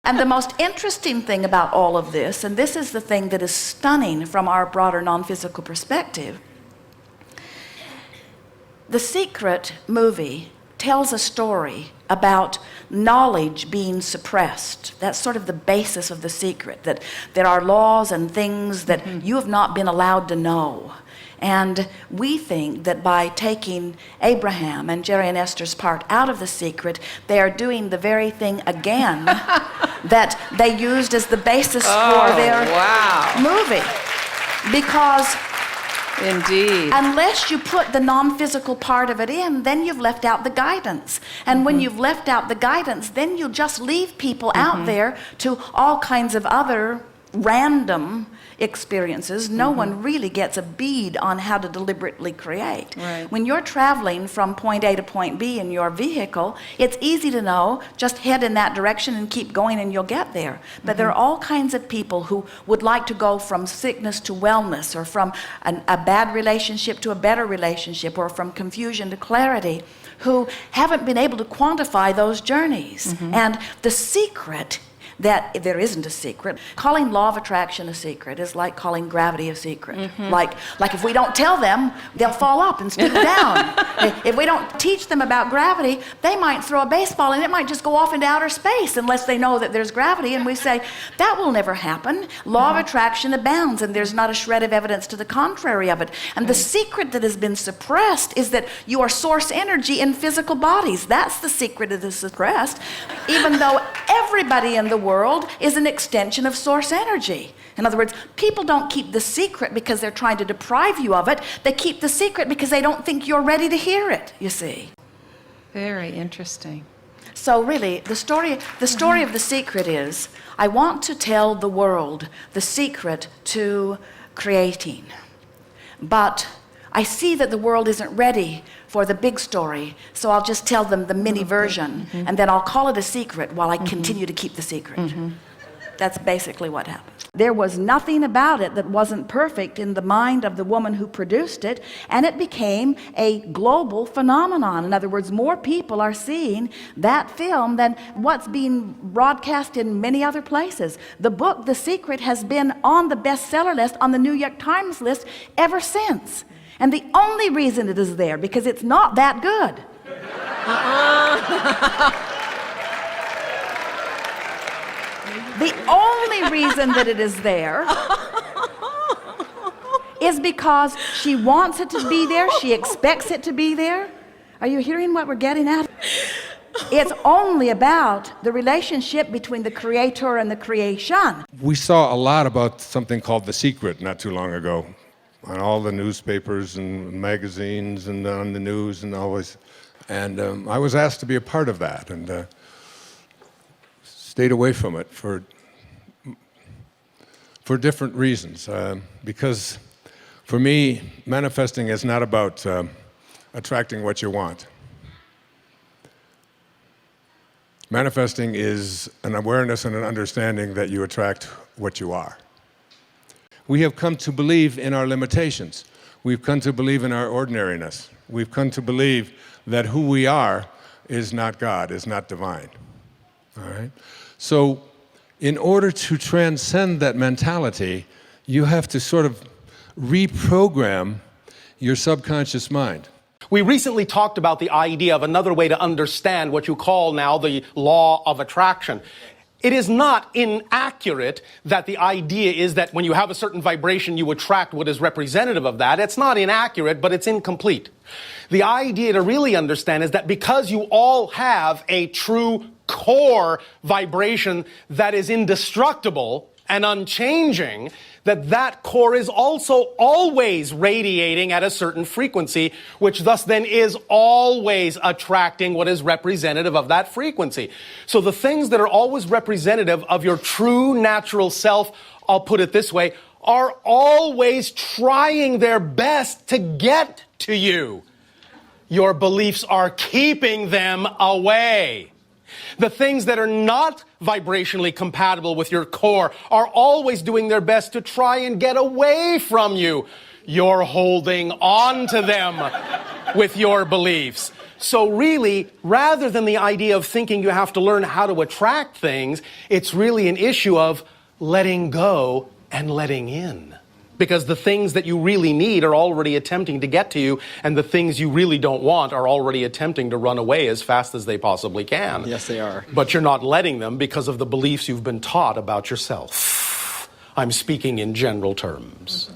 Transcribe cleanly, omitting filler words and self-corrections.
And the most interesting thing about all of this, and this is the thing that is stunning from our broader non-physical perspective, The Secret movie tells a story about knowledge being suppressed. That's sort of the basis of The Secret, that there are laws and things that you have not been allowed to know. And we think that by taking Abraham and Jerry and Esther's part out of The Secret, they are doing the very thing again that they used as the basis for their movie. Because indeed, unless you put the non-physical part of it in, then you've left out the guidance. And when you've left out the guidance, then you'll just leave people out there to all kinds of other random experiences. No one really gets a bead on how to deliberately create. Right. When you're traveling from point A to point B in your vehicle, it's easy to know, just head in that direction and keep going and you'll get there. But there are all kinds of people who would like to go from sickness to wellness, or from a bad relationship to a better relationship, or from confusion to clarity, who haven't been able to quantify those journeys. And The Secret, that there isn't a secret. Calling law of attraction a secret is like calling gravity a secret. Like if we don't tell them, they'll fall up and scoot down. If we don't teach them about gravity, they might throw a baseball and it might just go off into outer space unless they know that there's gravity, and we say, that will never happen. Law of attraction abounds, and there's not a shred of evidence to the contrary of it. And the secret that has been suppressed is that you are source energy in physical bodies. That's the secret that is suppressed, even though everybody in the world is an extension of source energy. In other words, people don't keep the secret because they're trying to deprive you of it. They keep the secret because they don't think you're ready to hear it, you see. Very interesting. So really, the story of The Secret is, I want to tell the world the secret to creating. But I see that the world isn't ready for the big story, so I'll just tell them the mini version, and then I'll call it a secret while I continue to keep the secret. That's basically what happened. There was nothing about it that wasn't perfect in the mind of the woman who produced it, and it became a global phenomenon. In other words, more people are seeing that film than what's being broadcast in many other places. The book, The Secret, has been on the bestseller list, on the New York Times list, ever since. And the only reason it is there, because it's not that good. The only reason that it is there is because she wants it to be there, she expects it to be there. Are you hearing what we're getting at? It's only about the relationship between the creator and the creation. We saw a lot about something called The Secret not too long ago, on all the newspapers and magazines and on the news and always. And I was asked to be a part of that, and stayed away from it for different reasons. Because for me, manifesting is not about attracting what you want. Manifesting is an awareness and an understanding that you attract what you are. We have come to believe in our limitations. We've come to believe in our ordinariness. We've come to believe that who we are is not God, is not divine. All right? So in order to transcend that mentality, you have to sort of reprogram your subconscious mind. We recently talked about the idea of another way to understand what you call now the law of attraction. It is not inaccurate that the idea is that when you have a certain vibration, you attract what is representative of that. It's not inaccurate, but it's incomplete. The idea to really understand is that because you all have a true core vibration that is indestructible and unchanging, that core is also always radiating at a certain frequency, which thus then is always attracting what is representative of that frequency. So the things that are always representative of your true natural self, I'll put it this way, are always trying their best to get to you. Your beliefs are keeping them away. The things that are not vibrationally compatible with your core are always doing their best to try and get away from you. You're holding on to them with your beliefs. So really, rather than the idea of thinking you have to learn how to attract things, it's really an issue of letting go and letting in. Because the things that you really need are already attempting to get to you, and the things you really don't want are already attempting to run away as fast as they possibly can. Yes, they are. But you're not letting them because of the beliefs you've been taught about yourself. I'm speaking in general terms.